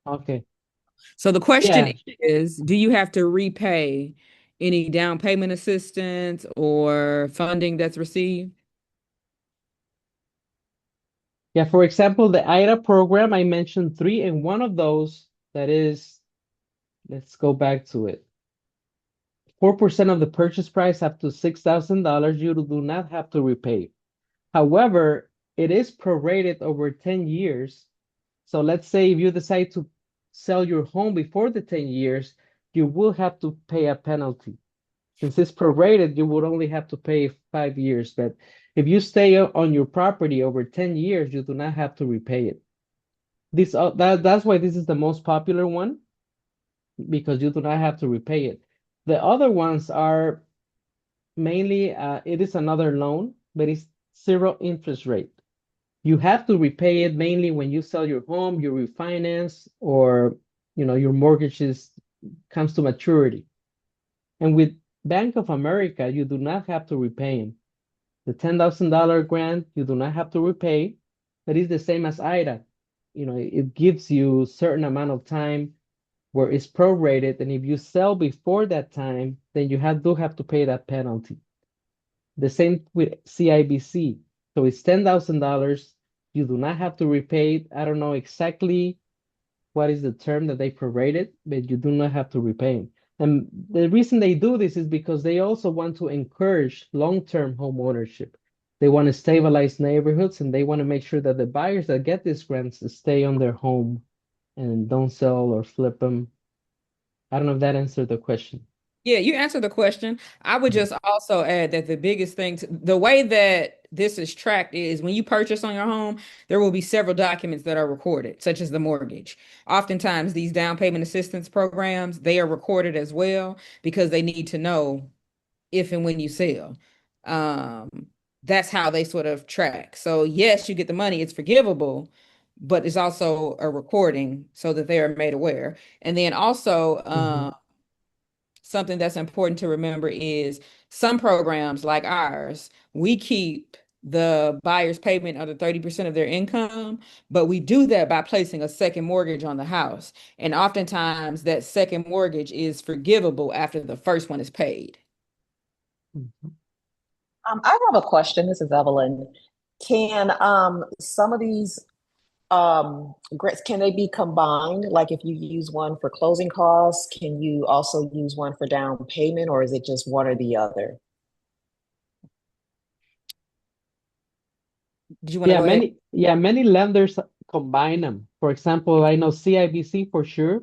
Okay. So the question Yeah. is, do you have to repay any down payment assistance or funding that's received? Yeah. For example, the IDA program, I mentioned three, and one of those that is, let's go back to it. 4% of the purchase price up to $6,000, you do not have to repay. However, it is prorated over 10 years. So let's say if you decide to sell your home before the 10 years, you will have to pay a penalty. Since it's prorated, you would only have to pay 5 years. But if you stay on your property over 10 years, you do not have to repay it. That's why this is the most popular one because you do not have to repay it. The other ones are mainly it is another loan, but it's zero interest rate. You have to repay it mainly when you sell your home, you refinance, or your mortgage comes to maturity. And with Bank of America, you do not have to repay them. The $10,000 grant, you do not have to repay. That is the same as IDA. It gives you certain amount of time where it's prorated, and if you sell before that time, then you do have to pay that penalty. The same with CIBC. So it's $10,000. You do not have to repay it. I don't know exactly what is the term that they prorated, but you do not have to repay it. And the reason they do this is because they also want to encourage long-term home ownership. They want to stabilize neighborhoods and they want to make sure that the buyers that get these grants stay on their home and don't sell or flip them. I don't know if that answered the question. Yeah, you answered the question. I would Mhm. just also add that the biggest thing, the way that this is tracked is when you purchase on your home, there will be several documents that are recorded, such as the mortgage. Oftentimes, these down payment assistance programs, they are recorded as well because they need to know if and when you sell. Um, that's how they sort of track. So yes, you get the money, it's forgivable, but it's also a recording so that they are made aware. And then also, Mhm. something that's important to remember is some programs like ours, we keep the buyer's payment under 30% of their income, but we do that by placing a second mortgage on the house. And oftentimes that second mortgage is forgivable after the first one is paid. Mhm. I have a question. This is Evelyn. Can some of these grants can they be combined? Like if you use one for closing costs, can you also use one for down payment, or is it just one or the other? Did you want to Yeah, go ahead? many lenders combine them. For example, I know CIBC for sure.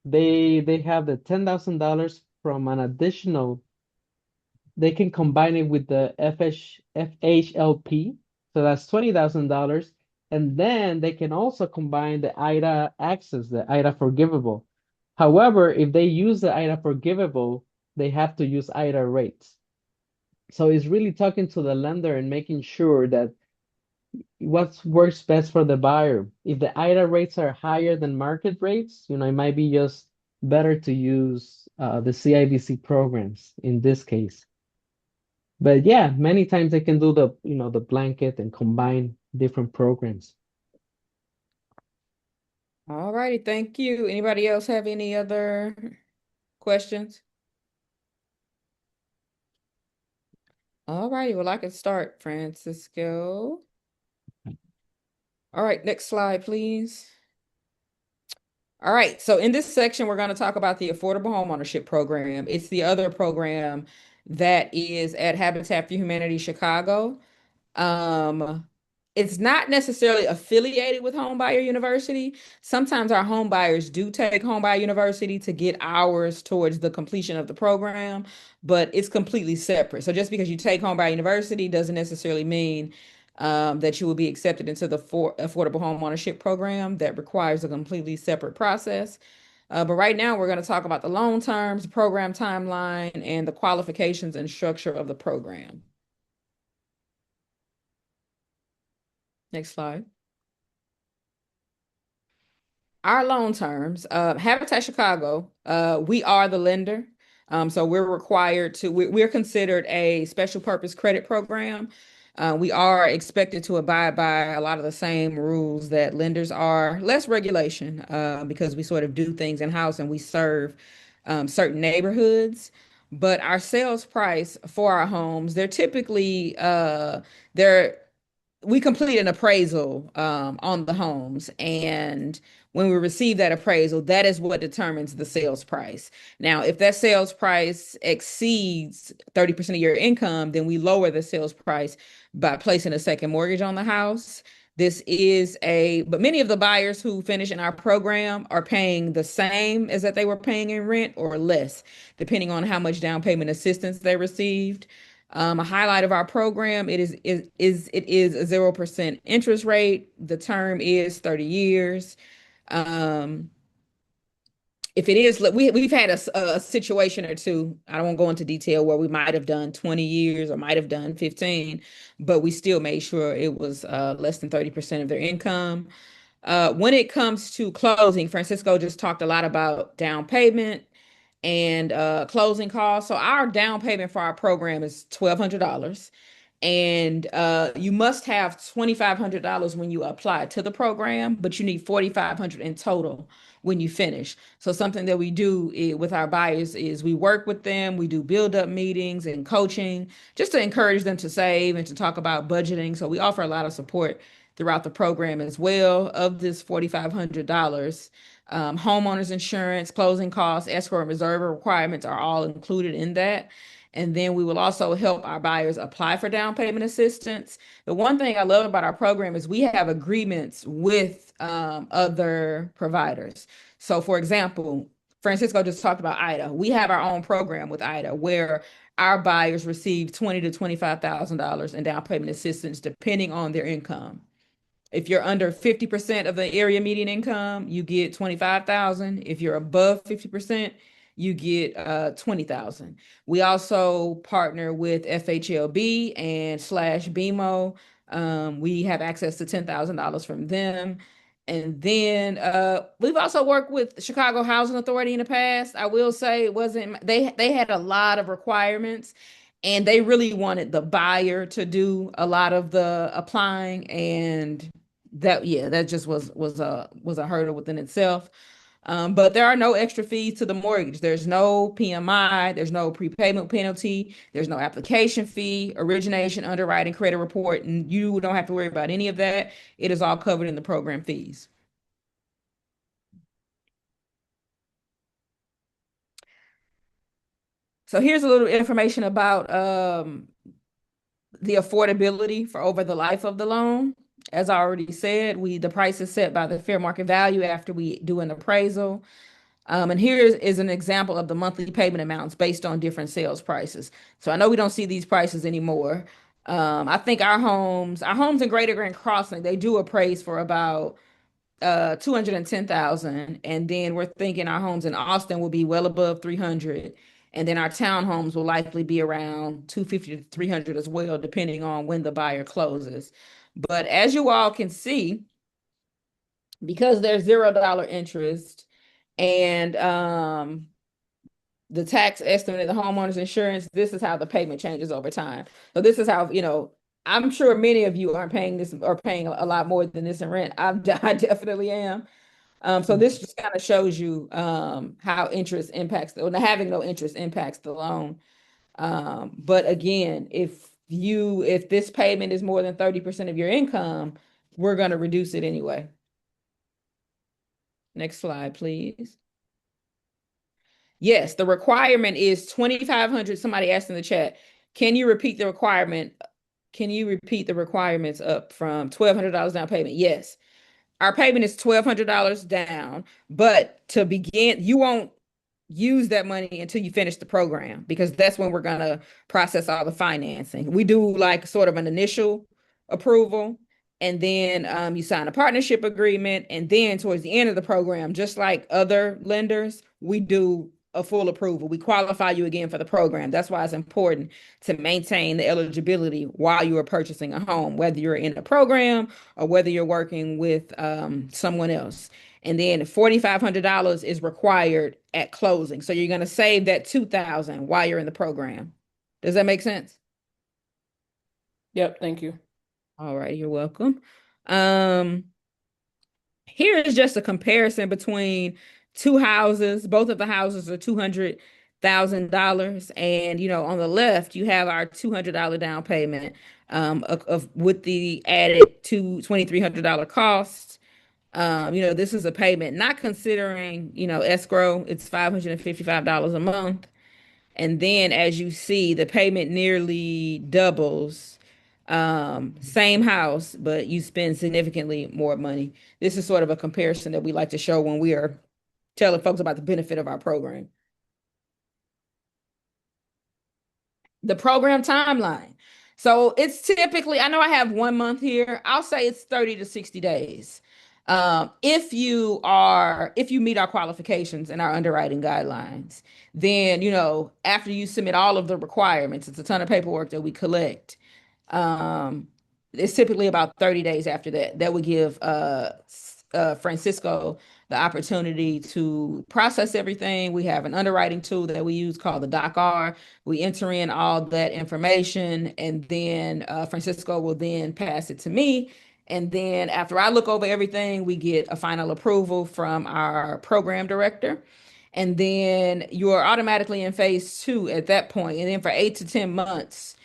They have the $10,000 from an additional. They can combine it with the FHLP, so that's $20,000, and then they can also combine the IDA Access, the IDA Forgivable. However, if they use the IDA Forgivable, they have to use IDA rates. So it's really talking to the lender and making sure that what works best for the buyer. If the IDA rates are higher than market rates, it might be just better to use the CIBC programs in this case. But yeah, many times they can do the blanket and combine different programs. All righty, thank you. Anybody else have any other questions? All righty, well, I can start, Francisco. All right, next slide, please. All right, so in this section, we're going to talk about the Affordable Homeownership Program. It's the other program that is at Habitat for Humanity Chicago. Um, it's not necessarily affiliated with Homebuyer University. Sometimes our home buyers do take Homebuyer University to get hours towards the completion of the program, but it's completely separate. So just because you take Homebuyer University doesn't necessarily mean that you will be accepted into the Affordable Home Ownership Program that requires a completely separate process. But right now, we're going to talk about the loan terms, the program timeline, and the qualifications and structure of the program. Next slide. Our loan terms, Habitat Chicago, we are the lender. So we're required to, we're considered a special purpose credit program. We are expected to abide by a lot of the same rules that lenders are, less regulation, because we sort of do things in-house and we serve certain neighborhoods. But our sales price for our homes, they're typically they're we complete an appraisal on the homes, and when we receive that appraisal, that is what determines the sales price. Now, if that sales price exceeds 30% of your income, then we lower the sales price by placing a second mortgage on the house. But many of the buyers who finish in our program are paying the same as that they were paying in rent or less, depending on how much down payment assistance they received. A highlight of our program, it is a 0% interest rate. The term is 30 years. Um, if it is, we've had a situation or two. I won't go into detail where we might have done 20 years or might have done 15, but we still made sure it was less than 30% of their income. When it comes to closing, Francisco just talked a lot about down payment and closing costs. So our down payment for our program is $1,200. And you must have $2,500 when you apply to the program, but you need $4,500 in total when you finish. So something that we do with our buyers is we work with them, we do build up meetings and coaching just to encourage them to save and to talk about budgeting. So we offer a lot of support throughout the program as well. Of this $4,500, homeowners insurance, closing costs, escrow and reserve requirements are all included in that. And then we will also help our buyers apply for down payment assistance. The one thing I love about our program is we have agreements with other providers. So, for example, Francisco just talked about IDA. We have our own program with IDA where our buyers receive $20,000 to $25,000 in down payment assistance depending on their income. If you're under 50% of the area median income, you get 25,000. If you're above 50%, you get 20,000. We also partner with FHLB and slash BMO. We have access to $10,000 from them. And then we've also worked with Chicago Housing Authority in the past. I will say it wasn't they had a lot of requirements and they really wanted the buyer to do a lot of the applying, and that just was a hurdle within itself. But there are no extra fees to the mortgage. There's no PMI, there's no prepayment penalty, there's no application fee, origination, underwriting, credit report, and you don't have to worry about any of that. It is all covered in the program fees. So here's a little information about the affordability for over the life of the loan. As I already said, the price is set by the fair market value after we do an appraisal. And here is an example of the monthly payment amounts based on different sales prices. So I know we don't see these prices anymore. I think our homes in Greater Grand Crossing, they do appraise for about 210,000, and then we're thinking our homes in Austin will be well above 300, and then our townhomes will likely be around 250 to 300 as well, depending on when the buyer closes. But as you all can see, because there's $0 interest and the tax estimate and the homeowner's insurance, this is how the payment changes over time. So this is how, I'm sure many of you aren't paying this or paying a lot more than this in rent. I definitely am. So this just kind of shows you how interest impacts having no interest impacts the loan. But again, if this payment is more than 30% of your income, we're going to reduce it anyway. Next slide, please. Yes, the requirement is 2,500. Somebody asked in the chat, can you repeat the requirement? Can you repeat the requirements up from $1,200 down payment? Yes. Our payment is $1,200 down, but to begin, you won't use that money until you finish the program because that's when we're going to process all the financing. We do like sort of an initial approval, and then you sign a partnership agreement, and then towards the end of the program, just like other lenders, we do a full approval. We qualify you again for the program. That's why it's important to maintain the eligibility while you are purchasing a home, whether you're in a program or whether you're working with someone else. And then $4,500 is required at closing. So you're going to save that $2,000 while you're in the program. Does that make sense? Yep, thank you. All right, you're welcome. Um, Here is just a comparison between two houses. Both of the houses are $200,000. And, on the left, you have our $200 down payment with the added $2,300 cost. This is a payment not considering, escrow. It's $555 a month. And then as you see, the payment nearly doubles. Same house, but you spend significantly more money. This is sort of a comparison that we like to show when we are telling folks about the benefit of our program. The program timeline. So it's typically, I know I have 1 month here. I'll say it's 30 to 60 days. If you meet our qualifications and our underwriting guidelines, then, after you submit all of the requirements, it's a ton of paperwork that we collect. Um, it's typically about 30 days after that. That would give Francisco the opportunity to process everything. We have an underwriting tool that we use called the DocR. We enter in all that information, and then Francisco will then pass it to me. And then after I look over everything, we get a final approval from our program director. And then you're automatically in phase two at that point. And then for 8 to 10 months,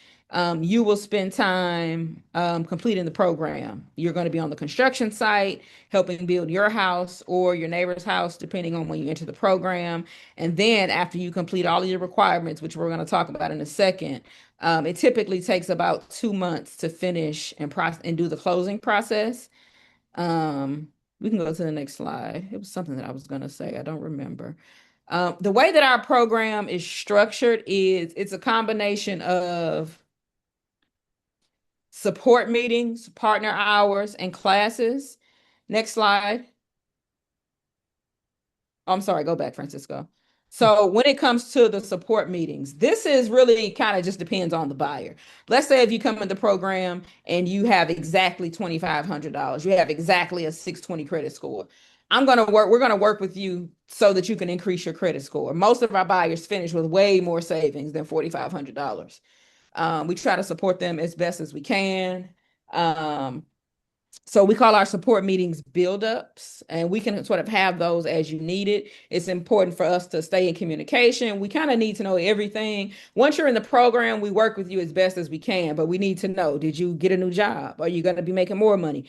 you will spend time completing the program. You're going to be on the construction site, helping build your house or your neighbor's house, depending on when you enter the program. And then after you complete all of your requirements, which we're going to talk about in a second, it typically takes about 2 months to finish and do the closing process. We can go to the next slide. It was something that I was going to say. I don't remember. The way that our program is structured is it's a combination of support meetings, partner hours, and classes. Next slide. Oh, I'm sorry, go back, Francisco. So when it comes to the support meetings, this is really kind of just depends on the buyer. Let's say if you come in the program and you have exactly $2,500, you have exactly a 620 credit score. We're going to work with you so that you can increase your credit score. Most of our buyers finish with way more savings than $4,500. We try to support them as best as we can. So we call our support meetings build-ups, and we can sort of have those as you need it. It's important for us to stay in communication. We kind of need to know everything. Once you're in the program, we work with you as best as we can, but we need to know, did you get a new job? Are you going to be making more money?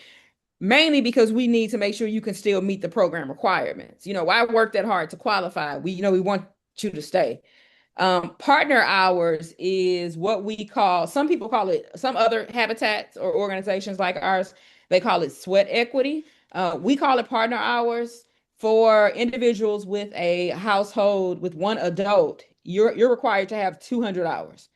Mainly because we need to make sure you can still meet the program requirements. Why work that hard to qualify? We want you to stay. Partner hours is what we call, some people call it, some other habitats or organizations like ours, they call it sweat equity. We call it partner hours for individuals with a household with one adult. You're required to have 200 hours.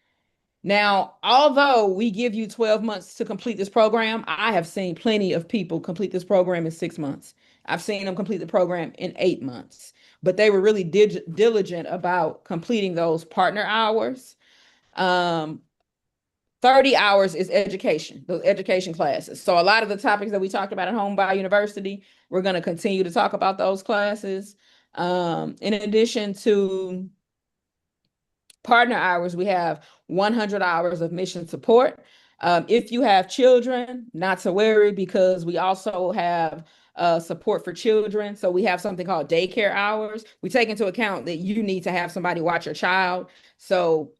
Now, although we give you 12 months to complete this program, I have seen plenty of people complete this program in 6 months. I've seen them complete the program in 8 months, but they were really diligent about completing those partner hours. Um, 30 hours is education, those education classes. So a lot of the topics that we talked about at Homebuyer University, we're going to continue to talk about those classes. In addition to partner hours, we have 100 hours of mission support. If you have children, not to worry, because we also have support for children. So we have something called daycare hours. We take into account that you need to have somebody watch your child. So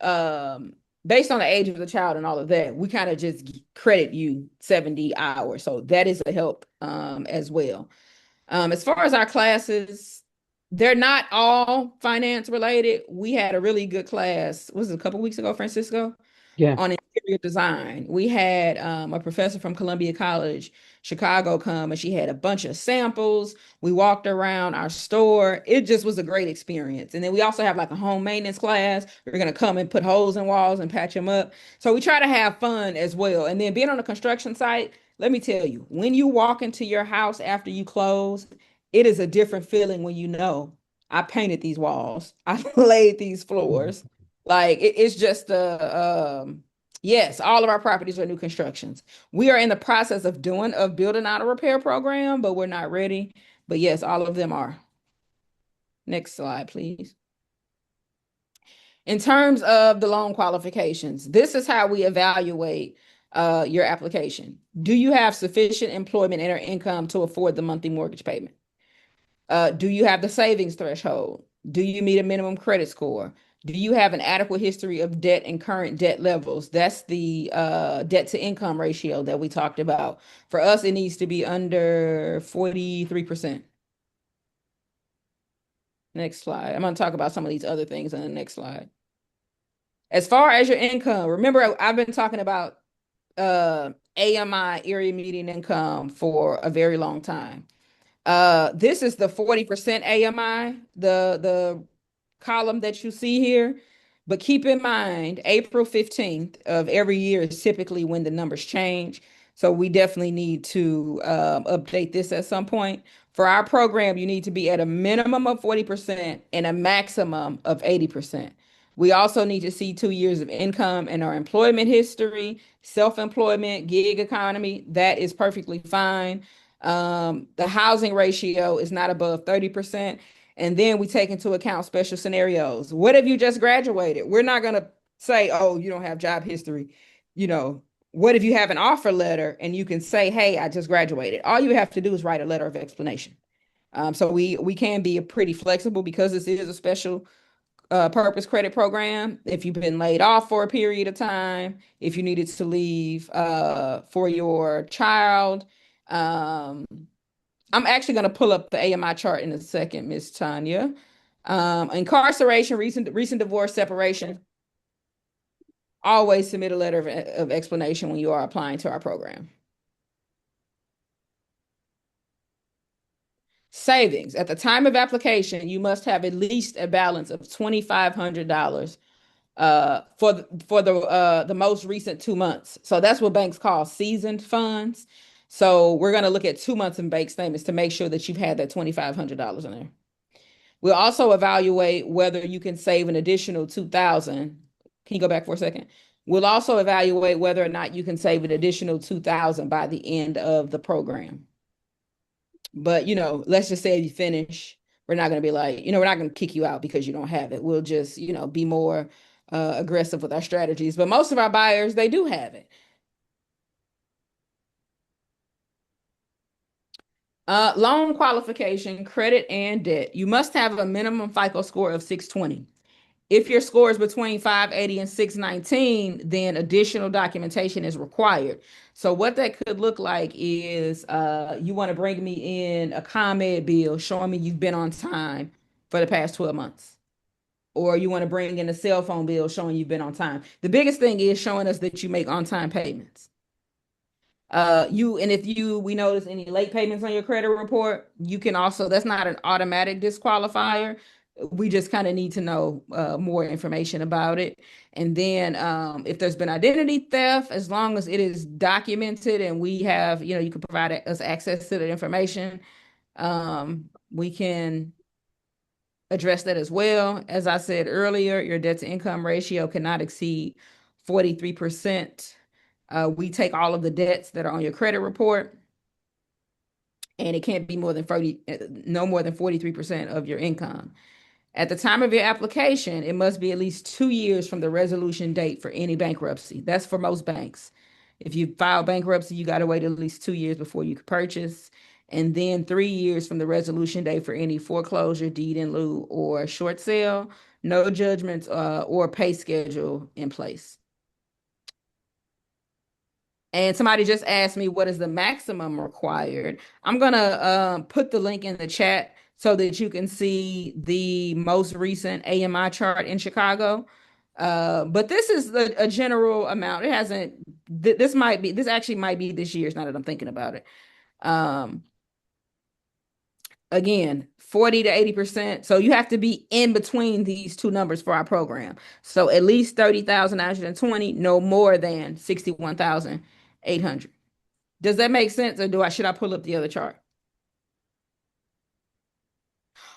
based on the age of the child and all of that, we kind of just credit you 70 hours. So that is a help as well. As far as our classes, they're not all finance related. We had a really good class. Was it a couple weeks ago, Francisco? Yeah. On interior design. We had a professor from Columbia College, Chicago, come, and she had a bunch of samples. We walked around our store. It just was a great experience. And then we also have like a home maintenance class. We're going to come and put holes in walls and patch them up. So we try to have fun as well. And then being on a construction site, let me tell you, when you walk into your house after you close, it is a different feeling when you know I painted these walls, I laid these floors. Like it's just yes, all of our properties are new constructions. We are in the process of building out a repair program, but we're not ready. But yes, all of them are. Next slide, please. In terms of the loan qualifications, this is how we evaluate your application. Do you have sufficient employment and or income to afford the monthly mortgage payment? Do you have the savings threshold? Do you meet a minimum credit score? Do you have an adequate history of debt and current debt levels? That's the debt to income ratio that we talked about. For us, it needs to be under 43%. Next slide. I'm going to talk about some of these other things on the next slide. As far as your income, remember I've been talking about AMI, area median income, for a very long time. This is the 40% AMI, the column that you see here. But keep in mind, April 15th of every year is typically when the numbers change. So we definitely need to update this at some point. For our program, you need to be at a minimum of 40% and a maximum of 80%. We also need to see 2 years of income in our employment history, self-employment, gig economy. That is perfectly fine. The housing ratio is not above 30%. And then we take into account special scenarios. What if you just graduated? We're not going to say, oh, you don't have job history. You know, what if you have an offer letter and you can say, hey, I just graduated? All you have to do is write a letter of explanation. So we can be pretty flexible because this is a special purpose credit program. If you've been laid off for a period of time, if you needed to leave for your child. I'm actually going to pull up the AMI chart in a second, Miss Tanya. Incarceration, recent divorce, separation. Always submit a letter of explanation when you are applying to our program. Savings. At the time of application, you must have at least a balance of $2,500 for the most recent 2 months. So that's what banks call seasoned funds. So we're going to look at 2 months in bank statements to make sure that you've had that $2,500 in there. We'll also evaluate whether you can save an additional 2,000. Can you go back for a second? We'll also evaluate whether or not you can save an additional 2,000 by the end of the program. But, let's just say you finish, we're not going to be like, we're not going to kick you out because you don't have it. We'll just, be more aggressive with our strategies. But most of our buyers, they do have it. Loan qualification, credit, and debt. You must have a minimum FICO score of 620. If your score is between 580 and 619, then additional documentation is required. So what that could look like is you want to bring me in a ComEd bill showing me you've been on time for the past 12 months. Or you want to bring in a cell phone bill showing you've been on time. The biggest thing is showing us that you make on-time payments. We notice any late payments on your credit report, you can also, that's not an automatic disqualifier. We just kind of need to know more information about it. And then if there's been identity theft, as long as it is documented and we have, you can provide us access to the information, we can address that as well. As I said earlier, your debt to income ratio cannot exceed 43%. We take all of the debts that are on your credit report, and it can't be no more than 43% of your income. At the time of your application, it must be at least 2 years from the resolution date for any bankruptcy. That's for most banks. If you file bankruptcy, you got to wait at least 2 years before you can purchase, and then 3 years from the resolution date for any foreclosure, deed in lieu, or short sale. No judgments or pay schedule in place. And somebody just asked me what is the maximum required. I'm gonna put the link in the chat so that you can see the most recent AMI chart in Chicago. But this is a general amount. It hasn't. This actually might be this year's. Now that I'm thinking about it. Again, 40 to 80%. So you have to be in between these two numbers for our program. So at least 30,920, no more than 61,800. Does that make sense, or should I pull up the other chart?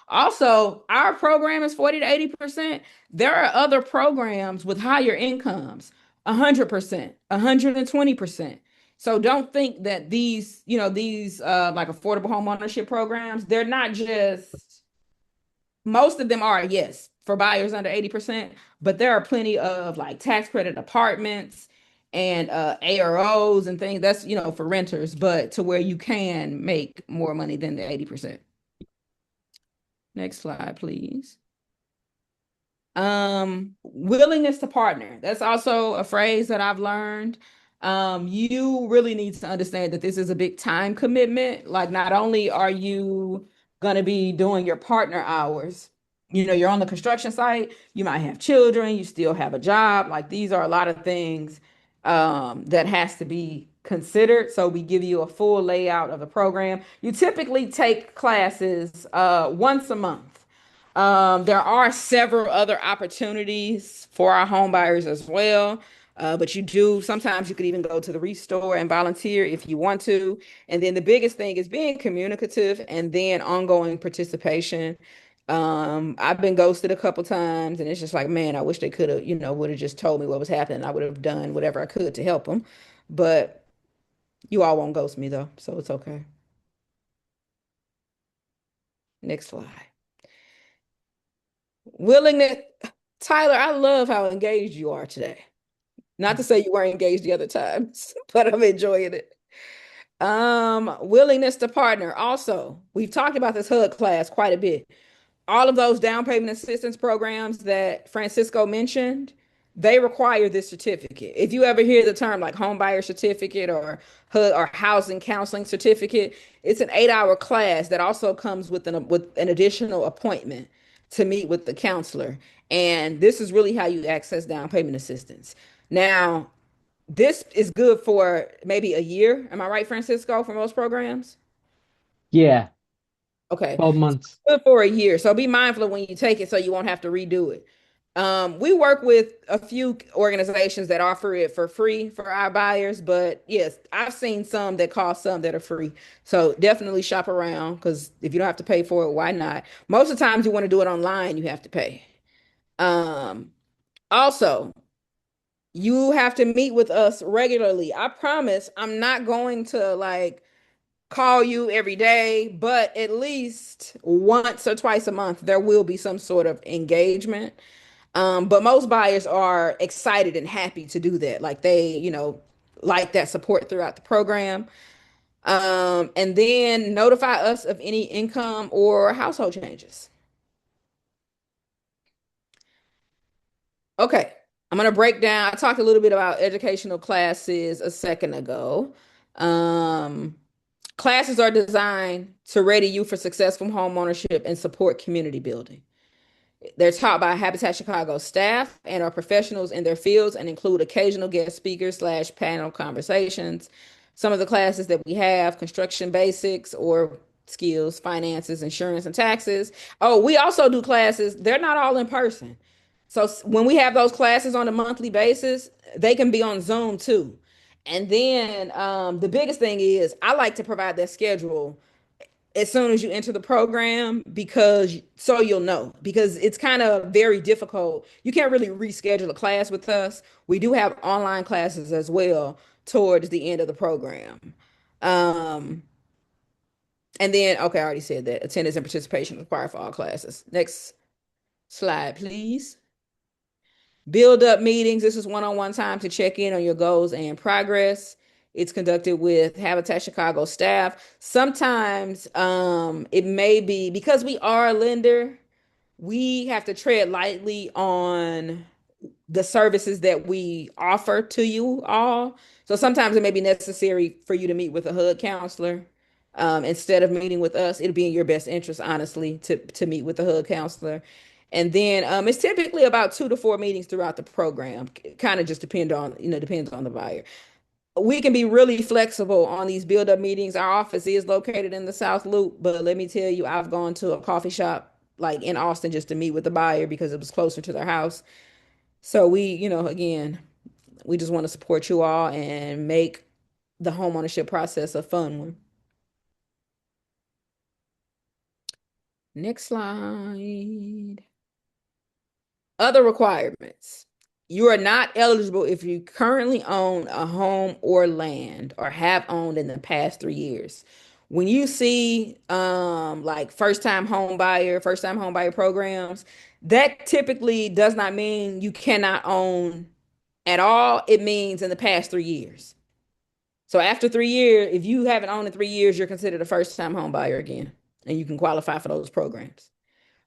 Also, our program is 40 to 80%. There are other programs with higher incomes, 100%, 120%. So don't think that these like affordable home ownership programs, they're not just, most of them are, yes, for buyers under 80%, but there are plenty of like tax credit apartments and AROs and things. That's, for renters, but to where you can make more money than the 80%. Next slide, please. Willingness to partner. That's also a phrase that I've learned. You really need to understand that this is a big time commitment. Like, not only are you going to be doing your partner hours, you're on the construction site, you might have children, you still have a job. Like, these are a lot of things that has to be considered. So we give you a full layout of the program. You typically take classes once a month. There are several other opportunities for our home buyers as well. But sometimes you could even go to the restore and volunteer if you want to. And then the biggest thing is being communicative and then ongoing participation. I've been ghosted a couple times and it's just like, man, I wish they could have, would have just told me what was happening. I would have done whatever I could to help them. But you all won't ghost me though, so it's okay. Next slide. Willingness. Tyler, I love how engaged you are today. Not to say you weren't engaged the other times, but I'm enjoying it. Willingness to partner. Also, we've talked about this HUD class quite a bit. All of those down payment assistance programs that Francisco mentioned, they require this certificate. If you ever hear the term like home buyer certificate or HUD or housing counseling certificate, it's an 8-hour class that also comes with an additional appointment to meet with the counselor. And this is really how you access down payment assistance. Now, this is good for maybe a year. Am I right, Francisco, for most programs? Yeah, Okay. 12 months. Good for a year. So be mindful of when you take it so you won't have to redo it. We work with a few organizations that offer it for free for our buyers, but yes, I've seen some that cost, some that are free. So definitely shop around because if you don't have to pay for it, why not? Most of the times you want to do it online, you have to pay. Um, Also, you have to meet with us regularly. I promise I'm not going to like call you every day, but at least once or twice a month, there will be some sort of engagement. But most buyers are excited and happy to do that. Like they, like that support throughout the program. And then notify us of any income or household changes. Okay, I'm going to break down. I talked a little bit about educational classes a second ago. Um, Classes are designed to ready you for successful home ownership and support community building. They're taught by Habitat Chicago staff and are professionals in their fields and include occasional guest speakers slash panel conversations. Some of the classes that we have, construction basics or skills, finances, insurance, and taxes. Oh, we also do classes. They're not all in person. So when we have those classes on a monthly basis, they can be on Zoom too. And then the biggest thing is I like to provide that schedule as soon as you enter the program because so you'll know because it's kind of very difficult. You can't really reschedule a class with us. We do have online classes as well towards the end of the program. Um, and then okay, I already said that attendance and participation required for all classes. Next slide, please. Build up meetings. This is one-on-one time to check in on your goals and progress. It's conducted with Habitat Chicago staff. Sometimes it may be because we are a lender, we have to tread lightly on the services that we offer to you all. So sometimes it may be necessary for you to meet with a HUD counselor. Instead of meeting with us, it'll be in your best interest, honestly, to meet with the HUD counselor. And then it's typically about 2 to 4 meetings throughout the program. Kind of just depends on the buyer. We can be really flexible on these build up meetings. Our office is located in the South Loop, but let me tell you, I've gone to a coffee shop like in Austin just to meet with the buyer because it was closer to their house. So again, we just want to support you all and make the homeownership process a fun one. Next slide. Other requirements. You are not eligible if you currently own a home or land or have owned in the past 3 years. When you see like first time home buyer programs, that typically does not mean you cannot own at all, it means in the past 3 years. So after 3 years, if you haven't owned in 3 years, you're considered a first-time home buyer again, and you can qualify for those programs.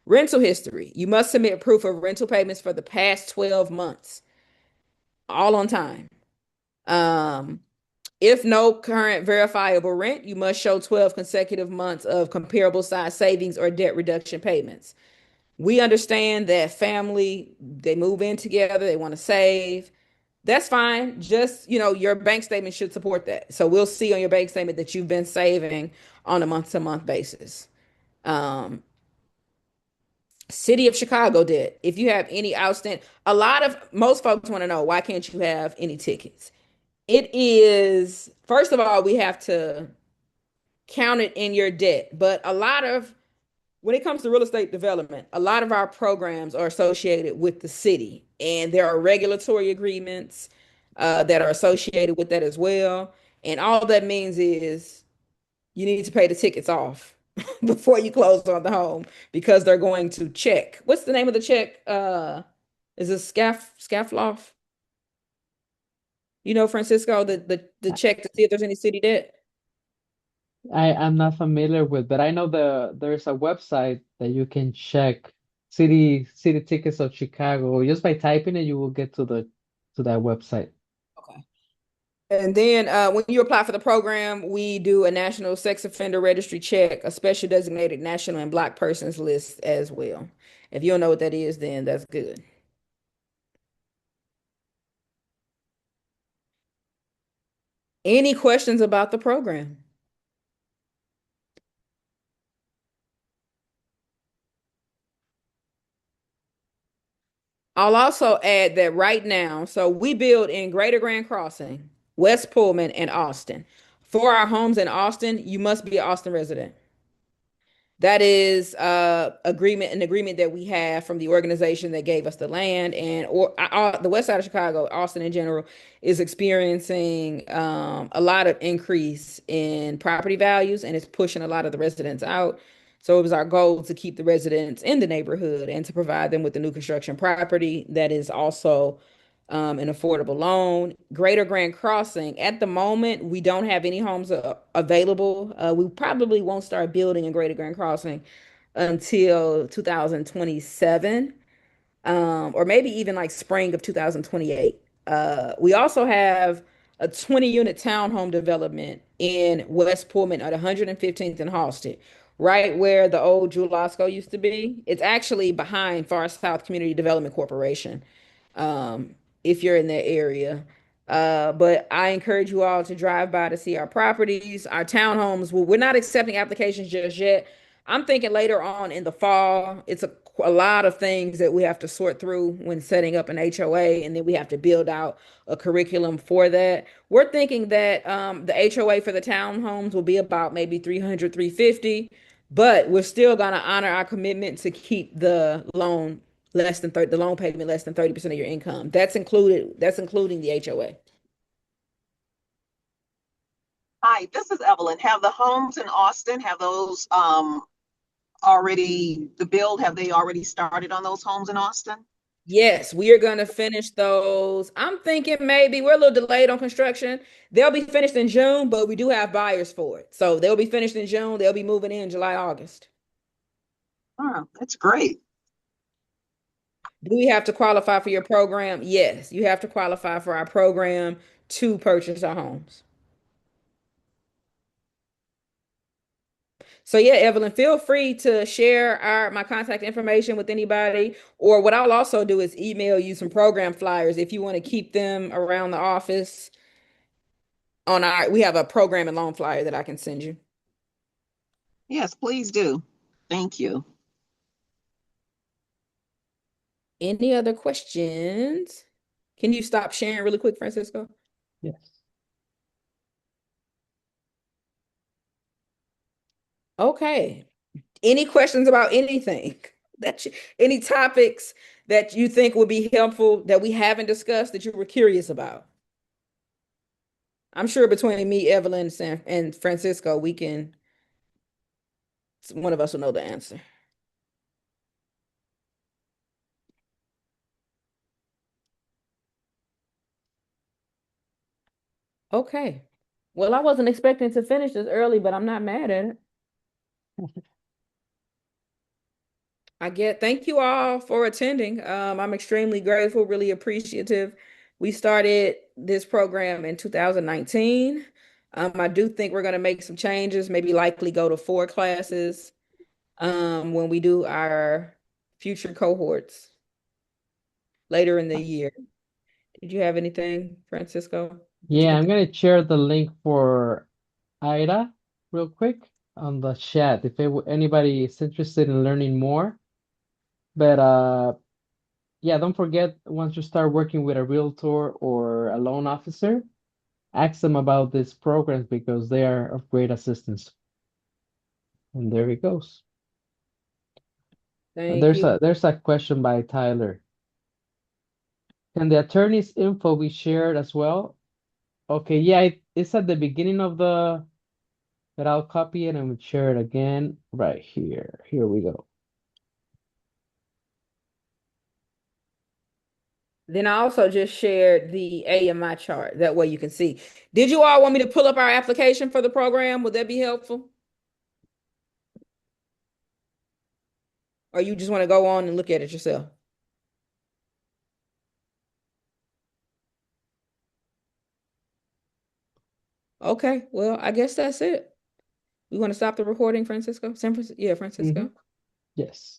Rental history. You must submit proof of rental payments for the past 12 months, all on time. Um, if no current verifiable rent, you must show 12 consecutive months of comparable size savings or debt reduction payments. We understand that family, they move in together, they want to save. That's fine. Just, your bank statement should support that. So we'll see on your bank statement that you've been saving on a month-to-month basis. Um, City of Chicago debt. If you have any outstanding, most folks want to know, why can't you have any tickets? It is, first of all, we have to count it in your debt. But when it comes to real estate development, a lot of our programs are associated with the city, and there are regulatory agreements that are associated with that as well. And all that means is you need to pay the tickets off before you close on the home, because they're going to check. What's the name of the check? Is it Scaffloff? Francisco, the check to see if there's any city debt. I'm not familiar with, but I know there's a website that you can check city tickets of Chicago. Just by typing it, you will get to that website. Okay. And then when you apply for the program, we do a national sex offender registry check, a special designated national and black persons list as well. If you don't know what that is, then that's good. Any questions about the program? I'll also add that right now, so we build in Greater Grand Crossing, West Pullman, and Austin. For our homes in Austin, you must be an Austin resident. That is an agreement that we have from the organization that gave us the land, and the west side of Chicago, Austin in general, is experiencing a lot of increase in property values, and it's pushing a lot of the residents out. So it was our goal to keep the residents in the neighborhood and to provide them with the new construction property that is also an affordable loan. Greater Grand Crossing, at the moment, we don't have any homes available. We probably won't start building in Greater Grand Crossing until 2027, or maybe even like spring of 2028. We also have a 20-unit townhome development in West Pullman at 115th and Halsted, right where the old Jewel Osco used to be. It's actually behind Far South Community Development Corporation, um, if you're in that area. But I encourage you all to drive by to see our properties, our townhomes. We're not accepting applications just yet. I'm thinking later on in the fall. It's a lot of things that we have to sort through when setting up an HOA, and then we have to build out a curriculum for that. We're thinking that the HOA for the townhomes will be about maybe 300, 350, but we're still going to honor our commitment to keep the loan payment less than 30% of your income. That's including the HOA. Hi, this is Evelyn. Have the homes in Austin, have those have they already started on those homes in Austin? Yes, we are going to finish those. I'm thinking maybe we're a little delayed on construction. They'll be finished in June, but we do have buyers for it. So they'll be finished in June. They'll be moving in July, August. Oh, that's great. Do we have to qualify for your program? Yes, you have to qualify for our program to purchase our homes. So yeah, Evelyn, feel free to share my contact information with anybody. Or what I'll also do is email you some program flyers if you want to keep them around the office. We have a program and loan flyer that I can send you. Yes, please do. Thank you. Any other questions? Can you stop sharing really quick, Francisco? Yes. Okay. Any questions about anything any topics that you think would be helpful that we haven't discussed that you were curious about? I'm sure between me, Evelyn, and Francisco, one of us will know the answer. Okay. Well, I wasn't expecting to finish this early, but I'm not mad at it. Thank you all for attending. I'm extremely grateful, really appreciative. We started this program in 2019. I do think we're going to make some changes, maybe likely go to 4 classes when we do our future cohorts later in the year. Did you have anything, Francisco? Did you Yeah, get I'm gonna share the link for Ida real quick on the chat if anybody is interested in learning more. But yeah, don't forget once you start working with a realtor or a loan officer, ask them about these programs because they are of great assistance. And there it goes. Thank you. There's a question by Tyler. Can the attorney's info be shared as well? Okay, yeah, it's at the beginning of the, but I'll copy it and we'll share it again right here. Here we go. Then I also just shared the AMI chart. That way you can see. Did you all want me to pull up our application for the program? Would that be helpful? Or you just want to go on and look at it yourself? Okay, well, I guess that's it. We want to stop the recording, Francisco? Yeah, Mm-hmm. Francisco. Yes.